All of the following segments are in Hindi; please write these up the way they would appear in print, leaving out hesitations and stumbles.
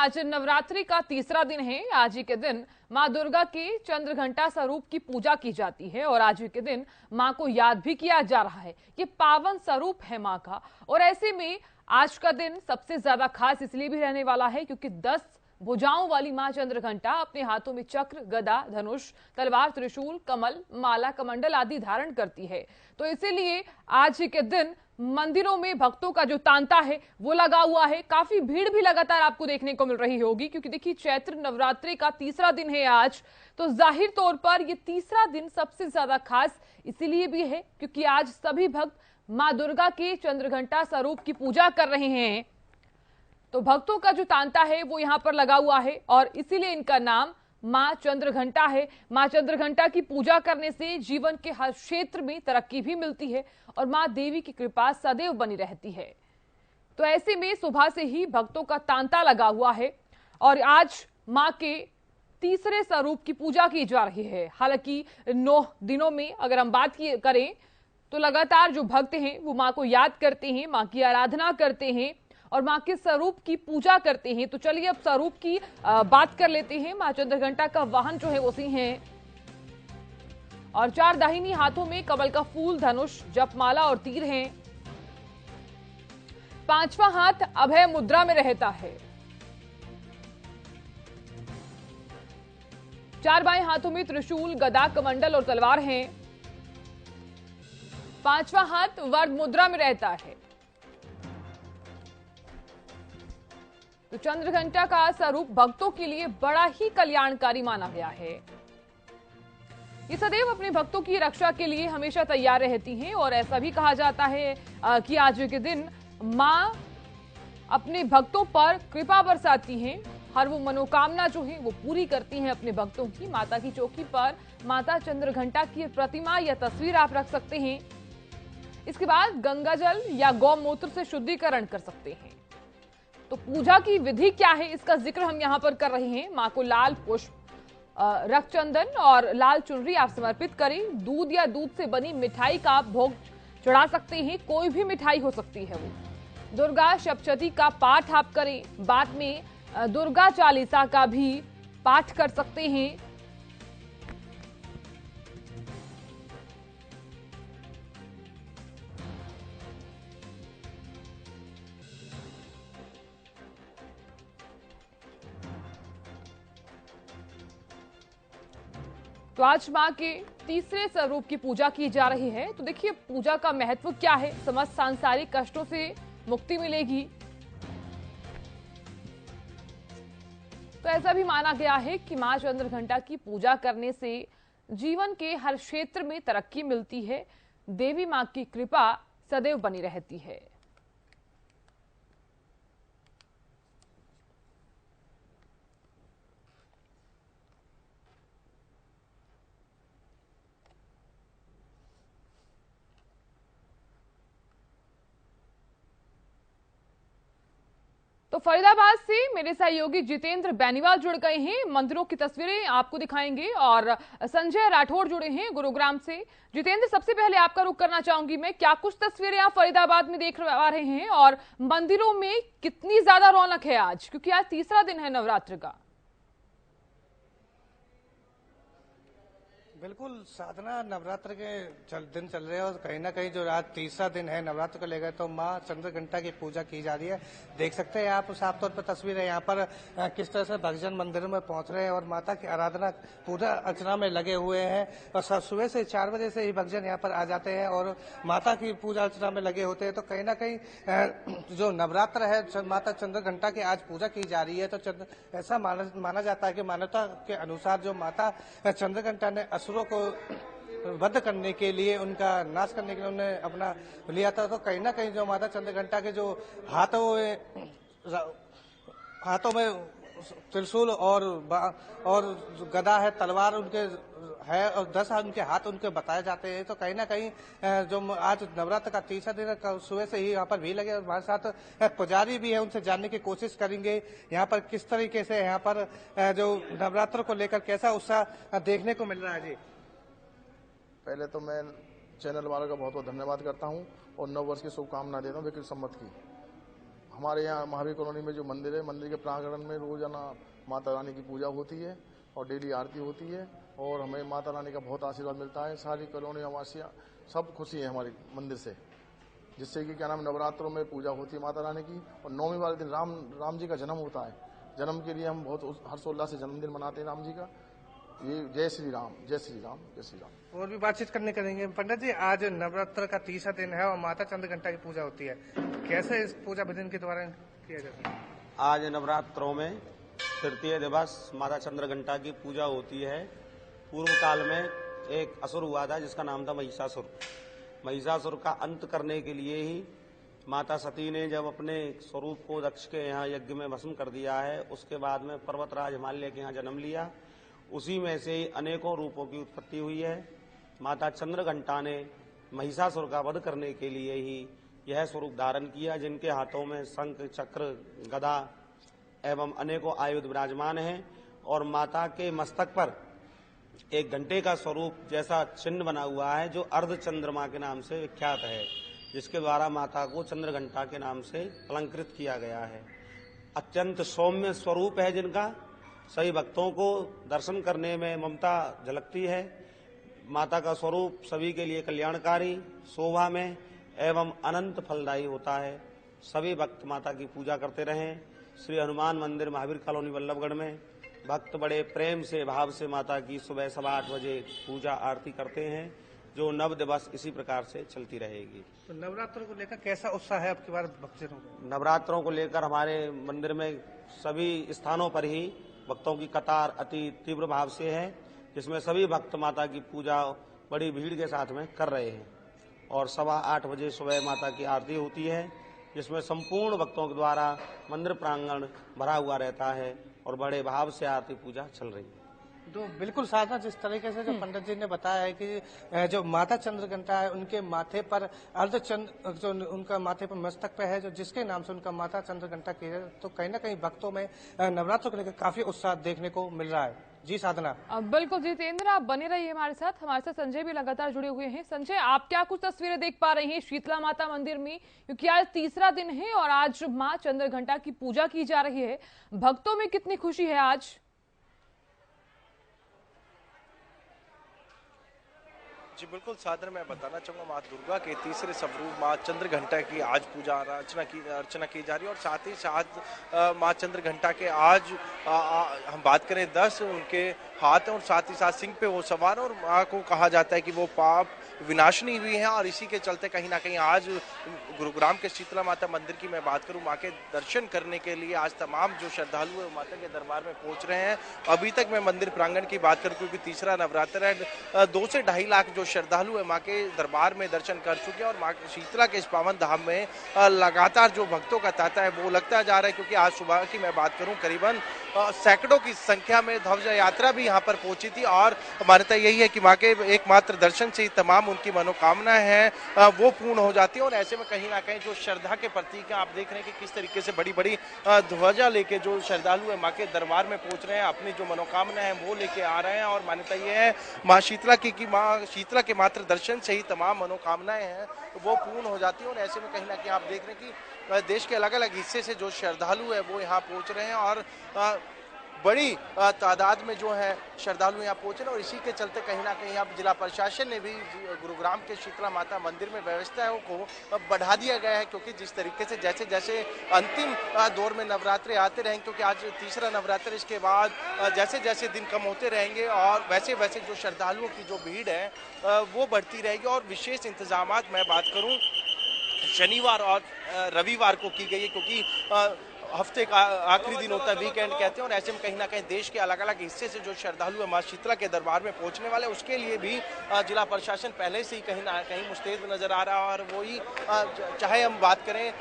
आज नवरात्रि का तीसरा दिन है। आज ही के दिन मां दुर्गा के चंद्रघंटा स्वरूप की पूजा की जाती है और आज ही के दिन मां को याद भी किया जा रहा है। ये पावन स्वरूप है मां का और ऐसे में आज का दिन सबसे ज्यादा खास इसलिए भी रहने वाला है क्योंकि 10 भुजाओं वाली मां चंद्रघंटा अपने हाथों में चक्र, गदा, धनुष, तलवार, त्रिशूल, कमल, माला, कमंडल आदि धारण करती है। तो इसीलिए आज ही के दिन मंदिरों में भक्तों का जो तांता है वो लगा हुआ है। काफी भीड़ भी लगातार आपको देखने को मिल रही होगी क्योंकि देखिए चैत्र नवरात्रि का तीसरा दिन है आज। तो जाहिर तौर पर ये तीसरा दिन सबसे ज्यादा खास इसीलिए भी है क्योंकि आज सभी भक्त मां दुर्गा के चंद्रघंटा स्वरूप की पूजा कर रहे हैं। तो भक्तों का जो तांता है वो यहां पर लगा हुआ है और इसीलिए इनका नाम मां चंद्रघंटा है। मां चंद्रघंटा की पूजा करने से जीवन के हर क्षेत्र में तरक्की भी मिलती है और मां देवी की कृपा सदैव बनी रहती है। तो ऐसे में सुबह से ही भक्तों का तांता लगा हुआ है और आज मां के तीसरे स्वरूप की पूजा की जा रही है। हालांकि 9 दिनों में अगर हम बात करें तो लगातार जो भक्त हैं वो मां को याद करते हैं, मां की आराधना करते हैं और मां के स्वरूप की पूजा करते हैं। तो चलिए अब स्वरूप की बात कर लेते हैं। मां चंद्रघंटा का वाहन जो है वो सिंह है और 4 दाहिनी हाथों में कमल का फूल, धनुष, जपमाला और तीर हैं। 5वां हाथ अभय मुद्रा में रहता है। 4 बाएं हाथों में त्रिशूल, गदा, कमंडल और तलवार हैं। 5वां हाथ वरद मुद्रा में रहता है। तो चंद्रघंटा का स्वरूप भक्तों के लिए बड़ा ही कल्याणकारी माना गया है। ये सदैव अपने भक्तों की रक्षा के लिए हमेशा तैयार रहती हैं और ऐसा भी कहा जाता है कि आज के दिन मां अपने भक्तों पर कृपा बरसाती हैं। हर वो मनोकामना जो है वो पूरी करती हैं अपने भक्तों की। माता की चौकी पर माता चंद्रघंटा की प्रतिमा या तस्वीर आप रख सकते हैं। इसके बाद गंगाजल या गौमूत्र से शुद्धिकरण कर सकते हैं। तो पूजा की विधि क्या है इसका जिक्र हम यहां पर कर रहे हैं। मां को लाल पुष्प, रक्त चंदन और लाल चुनरी आप समर्पित करें। दूध या दूध से बनी मिठाई का भोग चढ़ा सकते हैं। कोई भी मिठाई हो सकती है वो। दुर्गा सप्तशती का पाठ आप करें। बाद में दुर्गा चालीसा का भी पाठ कर सकते हैं। तो आज मां के तीसरे स्वरूप की पूजा की जा रही है। तो देखिए पूजा का महत्व क्या है। समस्त सांसारिक कष्टों से मुक्ति मिलेगी। तो ऐसा भी माना गया है कि मां चंद्रघंटा की पूजा करने से जीवन के हर क्षेत्र में तरक्की मिलती है। देवी मां की कृपा सदैव बनी रहती है। तो फरीदाबाद से मेरे सहयोगी जितेंद्र बेनीवाल जुड़ गए हैं। मंदिरों की तस्वीरें आपको दिखाएंगे और संजय राठौड़ जुड़े हैं गुरुग्राम से। जितेंद्र, सबसे पहले आपका रुख करना चाहूंगी मैं, क्या कुछ तस्वीरें आप फरीदाबाद में देख पा रहे हैं और मंदिरों में कितनी ज्यादा रौनक है आज, क्योंकि आज तीसरा दिन है नवरात्र का। बिल्कुल, साधना नवरात्र के दिन चल रहे हैं और कहीं ना कहीं जो आज तीसरा दिन है नवरात्र को लेकर तो माँ चंद्रघंटा की पूजा की जा रही है। देख सकते हैं आप साफ तौर पर तस्वीर है यहाँ पर किस तरह से भक्तजन मंदिरों में पहुंच रहे हैं और माता की आराधना पूजा अर्चना में लगे हुए हैं। और सुबह से 4 बजे से ही भक्तजन यहाँ पर आ जाते हैं और माता की पूजा अर्चना में लगे होते हैं। तो कहीं ना कहीं जो नवरात्र है माता चंद्रघंटा की आज पूजा की जा रही है। तो ऐसा माना जाता है कि मान्यता के अनुसार जो माता चंद्रघंटा ने असुरों को वध करने के लिए, उनका नाश करने के लिए उन्होंने अपना लिया था। तो कहीं ना कहीं जो माता चंद्रघंटा के जो हाथों में त्रिशूल और गदा है, तलवार उनके है और 10 उनके हाथ उनके बताए जाते हैं। तो कहीं ना कहीं जो आज नवरात्र का तीसरा दिन है, सुबह से ही यहाँ पर भीड़ लगे। हमारे साथ पुजारी भी है, उनसे जानने की कोशिश करेंगे यहाँ पर किस तरीके से यहाँ पर जो नवरात्र को लेकर कैसा उत्साह देखने को मिल रहा है। जी, पहले तो मैं चैनल वालों का बहुत बहुत धन्यवाद करता हूँ और नव वर्ष की शुभकामना देता हूँ विक्रम संवत की। हमारे यहाँ महावीर कॉलोनी में जो मंदिर है, मंदिर के प्रांगण में रोजाना माता रानी की पूजा होती है और डेली आरती होती है और हमें माता रानी का बहुत आशीर्वाद मिलता है। सारी कॉलोनी वासियाँ सब खुशी है हमारे मंदिर से, जिससे कि क्या नाम नवरात्रों में पूजा होती है माता रानी की और नौवीं वाले दिन राम जी का जन्म होता है। जन्म के लिए हम बहुत हर्षोल्लास से जन्मदिन मनाते हैं राम जी का। ये जय श्री राम, जय श्री राम, जय श्री राम। और भी बातचीत करेंगे पंडित जी। आज नवरात्र का तीसरा दिन है और माता चंद्रघंटा की पूजा होती है, कैसे इस पूजा विधि के द्वारा किया जाता है? आज नवरात्रों में तृतीय दिवस माता चंद्रघंटा की पूजा होती है। पूर्व काल में एक असुर हुआ था जिसका नाम था महिषासुर। महिषासुर का अंत करने के लिए ही माता सती ने जब अपने स्वरूप को दक्ष के यहाँ यज्ञ में भस्म कर दिया है, उसके बाद में पर्वतराज हिमालय के यहाँ जन्म लिया। उसी में से अनेकों रूपों की उत्पत्ति हुई है। माता चंद्रघंटा ने महिषासुर का वध करने के लिए ही यह स्वरूप धारण किया, जिनके हाथों में शंख, चक्र, गदा एवं अनेकों आयुध विराजमान हैं और माता के मस्तक पर एक घंटे का स्वरूप जैसा चिन्ह बना हुआ है जो अर्ध चंद्रमा के नाम से विख्यात है, जिसके द्वारा माता को चंद्रघंटा के नाम से अलंकृत किया गया है। अत्यंत सौम्य स्वरूप है जिनका सभी भक्तों को दर्शन करने में ममता झलकती है। माता का स्वरूप सभी के लिए कल्याणकारी, शोभा में एवं अनंत फलदायी होता है। सभी भक्त माता की पूजा करते रहें। श्री हनुमान मंदिर महावीर कॉलोनी वल्लभगढ़ में भक्त बड़े प्रेम से भाव से माता की सुबह 8:15 बजे पूजा आरती करते हैं, जो 9 दिवस इसी प्रकार से चलती रहेगी। तो नवरात्रों को लेकर कैसा उत्साह है आपके बार भक्तजनों को? नवरात्रों को लेकर हमारे मंदिर में सभी स्थानों पर ही भक्तों की कतार अति तीव्र भाव से है, जिसमें सभी भक्त माता की पूजा बड़ी भीड़ के साथ में कर रहे हैं और 8:15 बजे सुबह माता की आरती होती है, जिसमें संपूर्ण भक्तों के द्वारा मंदिर प्रांगण भरा हुआ रहता है और बड़े भाव से आरती पूजा चल रही है। तो बिल्कुल साधना जिस तरीके से जो पंडित जी ने बताया है कि जो माता चंद्रघंटा है उनके माथे पर अर्धचंद्र जो उनका माथे पर मस्तक पे है, जो जिसके नाम से उनका माता चंद्रघंटा की है, तो कहीं ना कहीं भक्तों में नवरात्र को लेकर काफी उत्साह देखने को मिल रहा है। जी साधना। बिल्कुल जितेंद्र, आप बने रहिए हमारे साथ संजय भी लगातार जुड़े हुए हैं। संजय, आप क्या कुछ तस्वीरें देख पा रहे हैं शीतला माता मंदिर में, क्योंकि आज तीसरा दिन है और आज मां चंद्रघंटा की पूजा की जा रही है, भक्तों में कितनी खुशी है आज? जी बिल्कुल साधन, मैं बताना चाहूँगा माँ दुर्गा के तीसरे स्वरूप माँ चंद्रघंटा की आज पूजा अर्चना की जा रही है और साथ ही साथ माँ चंद्रघंटा के आज हम बात करें 10 उनके हाथ और साथ ही साथ सिंह पे वो सवार और माँ को कहा जाता है कि वो पाप विनाशनी हुई है और इसी के चलते कहीं ना कहीं आज गुरुग्राम के शीतला माता मंदिर की मैं बात करूं, माँ के दर्शन करने के लिए आज तमाम जो श्रद्धालु है माता के दरबार में पहुंच रहे हैं। अभी तक मैं मंदिर प्रांगण की बात करूं क्योंकि तीसरा नवरात्र है, 2 से 2.5 लाख जो श्रद्धालु है माँ के दरबार में दर्शन कर चुके हैं और माँ शीतला के इस पावन धाम में लगातार जो भक्तों का तांता है वो लगता जा रहा है, क्योंकि आज सुबह की मैं बात करूं करीबन सैकड़ों की संख्या में ध्वज यात्रा भी यहाँ पर पहुंची थी और मान्यता यही है कि माँ के एकमात्र दर्शन से ही तमाम उनकी मनोकामनाएं हैं वो पूर्ण हो जाती है। और ऐसे में कहीं ना कहीं जो श्रद्धा के प्रतीक हैं, आप देख रहे हैं कि किस तरीके से बड़ी बड़ी ध्वजा लेके जो श्रद्धालु है माँ के दरबार में पहुंच रहे हैं, अपनी जो मनोकामनाएं हैं वो लेके आ रहे हैं और मान्यता ये है माँ शीतला की माँ शीतला के मात्र दर्शन से ही तमाम मनोकामनाएं हैं वो पूर्ण हो जाती है। और ऐसे में कहीं ना कहीं आप देख रहे हैं कि देश के अलग अलग हिस्से से जो श्रद्धालु है वो यहाँ पहुंच रहे हैं और बड़ी तादाद में जो है श्रद्धालु यहाँ पहुंचे और इसी के चलते कहीं ना कहीं अब जिला प्रशासन ने भी गुरुग्राम के शीतला माता मंदिर में व्यवस्थाओं को बढ़ा दिया गया है, क्योंकि जिस तरीके से जैसे जैसे अंतिम दौर में नवरात्रे आते रहेंगे, क्योंकि आज तीसरा नवरात्र, इसके बाद जैसे जैसे दिन कम होते रहेंगे और वैसे वैसे जो श्रद्धालुओं की जो भीड़ है वो बढ़ती रहेगी। और विशेष इंतजाम मैं बात करूँ शनिवार और रविवार को की गई है, क्योंकि हफ्ते का आखिरी दिन होता है, वीकेंड कहते हैं और ऐसे में कहीं ना कहीं देश के अलग अलग हिस्से से जो श्रद्धालु है माँ शीतला के दरबार में पहुंचने वाले उसके लिए भी जिला प्रशासन पहले से ही कहीं ना कहीं मुस्तैद नजर आ रहा है। और वही चाहे हम बात करें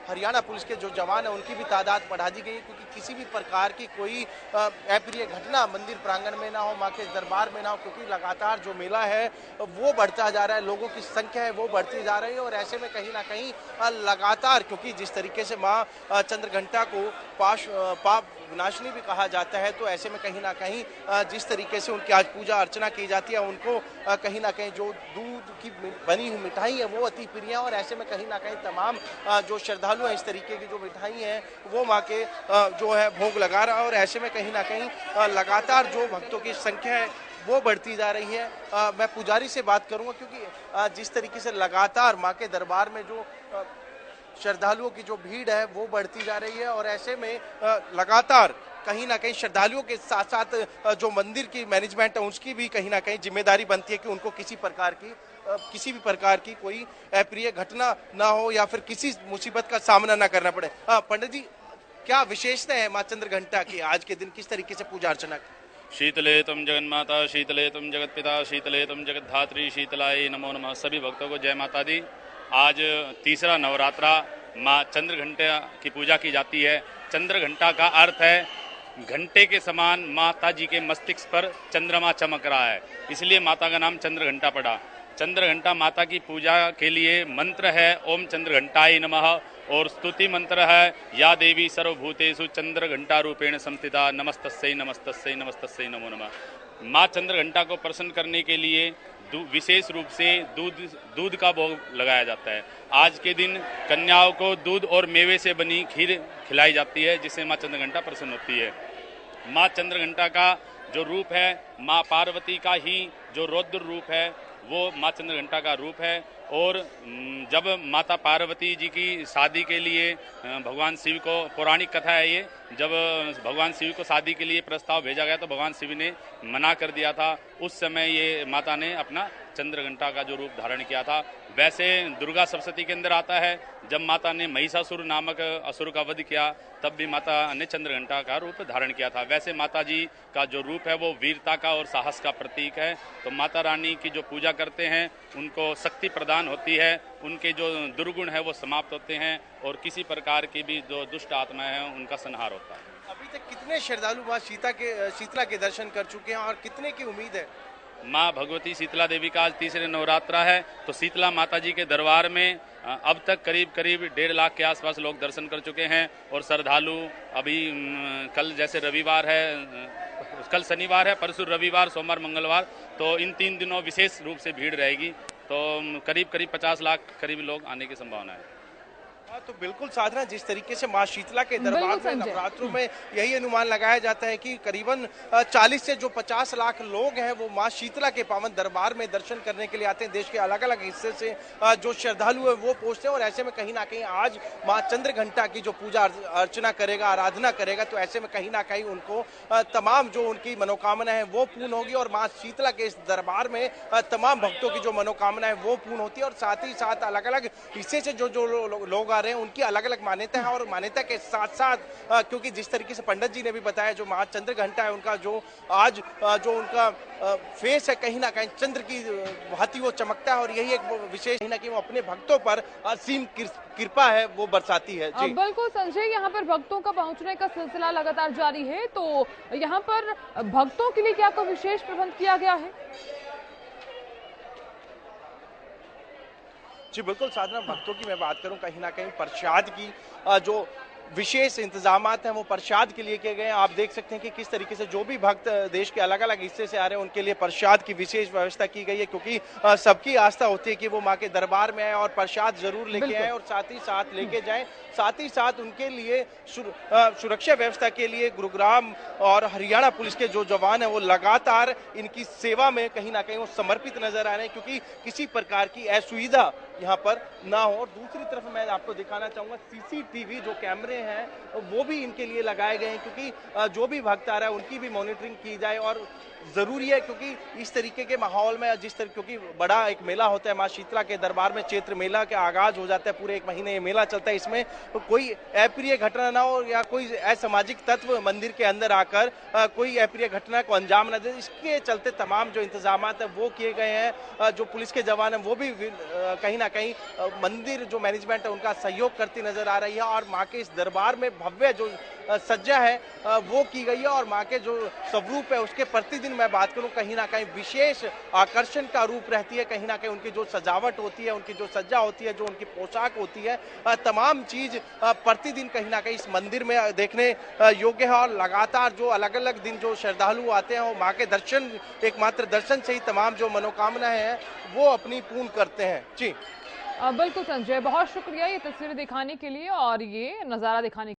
हरियाणा पुलिस के जो जवान है उनकी भी तादाद बढ़ा दी गई है, क्योंकि किसी भी प्रकार की कोई अप्रिय घटना मंदिर प्रांगण में ना हो, माँ के दरबार में ना हो, क्योंकि लगातार जो मेला है वो बढ़ता जा रहा है, लोगों की संख्या है वो बढ़ती जा रही है। और ऐसे में कहीं ना कहीं लगातार, क्योंकि जिस तरीके से माँ चंद्रघंटा को विनाशिनी भी कहा जाता है। तो ऐसे में कहीं ना कहीं जिस तरीके से उनकी आज पूजा अर्चना की जाती है, उनको कहीं ना कहीं जो दूध की बनी हुई मिठाई है वो अति प्रिय है, और ऐसे में कहीं ना कहीं तमाम जो श्रद्धालु हैं इस तरीके की जो मिठाई है वो माँ के जो है भोग लगा रहा है। और ऐसे में कहीं ना कहीं लगातार जो भक्तों की संख्या है वो बढ़ती जा रही है। मैं पुजारी से बात करूंगा, क्योंकि जिस तरीके से लगातार माँ के दरबार में जो श्रद्धालुओं की जो भीड़ है वो बढ़ती जा रही है, और ऐसे में लगातार कहीं ना कहीं श्रद्धालुओं के साथ साथ जो मंदिर की मैनेजमेंट है उसकी भी कहीं ना कहीं जिम्मेदारी बनती है कि उनको किसी भी प्रकार की कोई अप्रिय घटना ना हो या फिर किसी मुसीबत का सामना ना करना पड़े। पंडित जी, क्या विशेषता है माँ चंद्रघंटा की आज के दिन, किस तरीके से पूजा अर्चना की? शीतले तुम जगन्माता, शीतले तुम जगतपिता, शीतले तुम जगद्धात्री, शीतलाय नमो नमः। सभी भक्तों को जय माता दी। आज तीसरा नवरात्रा माँ चंद्रघंटा की पूजा की जाती है। चंद्रघंटा का अर्थ है घंटे के समान माता जी के मस्तिष्क पर चंद्रमा चमक रहा है, इसलिए माता का नाम चंद्रघंटा पड़ा। चंद्रघंटा माता की पूजा के लिए मंत्र है ओम चंद्रघंटाय नमः, और स्तुति मंत्र है या देवी सर्वभूतेषु चंद्रघंटा रूपेण संस्थिता, नमस्तस्यै नमस्तस्यै नमस्तस्यै नमो नमः। माँ चंद्रघंटा को प्रसन्न करने के लिए विशेष रूप से दूध का भोग लगाया जाता है। आज के दिन कन्याओं को दूध और मेवे से बनी खीर खिलाई जाती है, जिससे माँ चंद्रघंटा प्रसन्न होती है। माँ चंद्रघंटा का जो रूप है, माँ पार्वती का ही जो रौद्र रूप है वो माँ चंद्रघंटा का रूप है। और जब माता पार्वती जी की शादी के लिए भगवान शिव को, पौराणिक कथा है ये, जब भगवान शिव को शादी के लिए प्रस्ताव भेजा गया तो भगवान शिव ने मना कर दिया था। उस समय ये माता ने अपना चंद्रघंटा का जो रूप धारण किया था। वैसे दुर्गा सप्तशती के अंदर आता है, जब माता ने महिषासुर नामक असुर का वध किया तब भी माता ने चंद्रघंटा का रूप धारण किया था। वैसे माता जी का जो रूप है वो वीरता का और साहस का प्रतीक है। तो माता रानी की जो पूजा करते हैं उनको शक्ति प्रदान होती है, उनके जो दुर्गुण है वो समाप्त होते हैं, और किसी प्रकार की भी जो दुष्ट आत्माएं हैं उनका संहार होता है। अभी तक कितने श्रद्धालु माँ शीतला के दर्शन कर चुके हैं और कितने की उम्मीद है? माँ भगवती शीतला देवी का आज तीसरे नवरात्रा है, तो शीतला माता जी के दरबार में अब तक करीब 1.5 लाख के आसपास लोग दर्शन कर चुके हैं। और श्रद्धालु अभी कल जैसे रविवार है, कल शनिवार है, परसों रविवार, सोमवार, मंगलवार, तो इन 3 दिनों विशेष रूप से भीड़ रहेगी। तो करीब 50 लाख करीब लोग आने की संभावना है। तो बिल्कुल साधना, जिस तरीके से माँ शीतला के दरबार में नवरात्रों में यही अनुमान लगाया जाता है कि करीबन 40 से जो 50 लाख लोग हैं वो माँ शीतला के पावन दरबार में दर्शन करने के लिए आते हैं। देश के अलग अलग हिस्से से जो श्रद्धालु है वो पहुंचते हैं, और ऐसे में कहीं ना कहीं आज माँ चंद्रघंटा की जो पूजा अर्चना करेगा, आराधना करेगा, तो ऐसे में कहीं ना कहीं उनको तमाम जो उनकी मनोकामना है वो पूर्ण होगी। और माँ शीतला के इस दरबार में तमाम भक्तों की जो मनोकामना है वो पूर्ण होती है। और साथ ही साथ अलग अलग हिस्से से जो लोग रहे हैं उनकी अलग अलग मान्यता है, और मान्यता के साथ साथ क्योंकि जिस तरीके से पंडित जी ने भी बताया, जो माँ चंद्रघंटा है उनका जो आज जो उनका फेस है कहीं ना कहीं चंद्र की भांति वो चमकता है, और यही एक विशेष कहीं ना कहीं वो अपने भक्तों पर असीम कृपा है वो बरसाती है। जी बिल्कुल संजय, यहाँ पर भक्तों का पहुंचने का सिलसिला लगातार जारी है, तो यहाँ पर भक्तों के लिए क्या कोई विशेष प्रबंध किया गया है? जी बिल्कुल साधना, भक्तों की मैं बात करूं, कहीं ना कहीं प्रसाद की जो विशेष इंतजामात हैं वो प्रसाद के लिए किए गए हैं। आप देख सकते हैं कि किस तरीके से जो भी भक्त देश के अलग अलग हिस्से से आ रहे हैं उनके लिए प्रसाद की विशेष व्यवस्था की गई है, क्योंकि सबकी आस्था होती है कि वो माँ के दरबार में आए और प्रसाद जरूर लेके आए और साथ ही साथ लेके जाएं। साथ ही साथ उनके लिए सुरक्षा व्यवस्था के लिए गुरुग्राम और हरियाणा पुलिस के जो जवान है वो लगातार इनकी सेवा में कहीं ना कहीं वो समर्पित नजर आ रहे हैं, क्योंकि किसी प्रकार की असुविधा यहाँ पर ना हो। और दूसरी तरफ मैं आपको दिखाना चाहूंगा सीसीटीवी जो कैमरे हैं वो भी इनके लिए लगाए गए हैं, क्योंकि जो भी भक्त आ रहा है उनकी भी मॉनिटरिंग की जाए। और जरूरी है क्योंकि इस तरीके के माहौल में क्योंकि बड़ा एक मेला होता है माँ शीतला के दरबार में, चैत्र मेला के आगाज हो जाता है, पूरे 1 महीने ये मेला चलता है। इसमें कोई अप्रिय घटना ना हो या कोई असामाजिक तत्व मंदिर के अंदर आकर कोई अप्रिय घटना को अंजाम न दे, इसके चलते तमाम जो इंतजाम है वो किए गए हैं। जो पुलिस के जवान है वो भी कहीं ना कहीं मंदिर जो मैनेजमेंट है उनका सहयोग करती नजर आ रही है। और माँ के इस दरबार में भव्य जो सज्जा है वो की गई है। और माँ के जो स्वरूप है उसके प्रतिदिन मैं बात करूं कहीं ना कहीं विशेष आकर्षण का रूप रहती है। कहीं ना कहीं उनकी जो सजावट होती है, उनकी जो सज्जा होती है, जो उनकी पोशाक होती है, तमाम चीज प्रतिदिन कहीं ना कहीं इस मंदिर में देखने योग्य है। और लगातार जो अलग अलग दिन जो श्रद्धालु आते हैं वो माँ के दर्शन, एकमात्र दर्शन से ही तमाम जो मनोकामनाएं हैं वो अपनी पूर्ण करते हैं। जी बिल्कुल संजय, बहुत शुक्रिया ये तस्वीरें दिखाने के लिए और ये नज़ारा दिखाने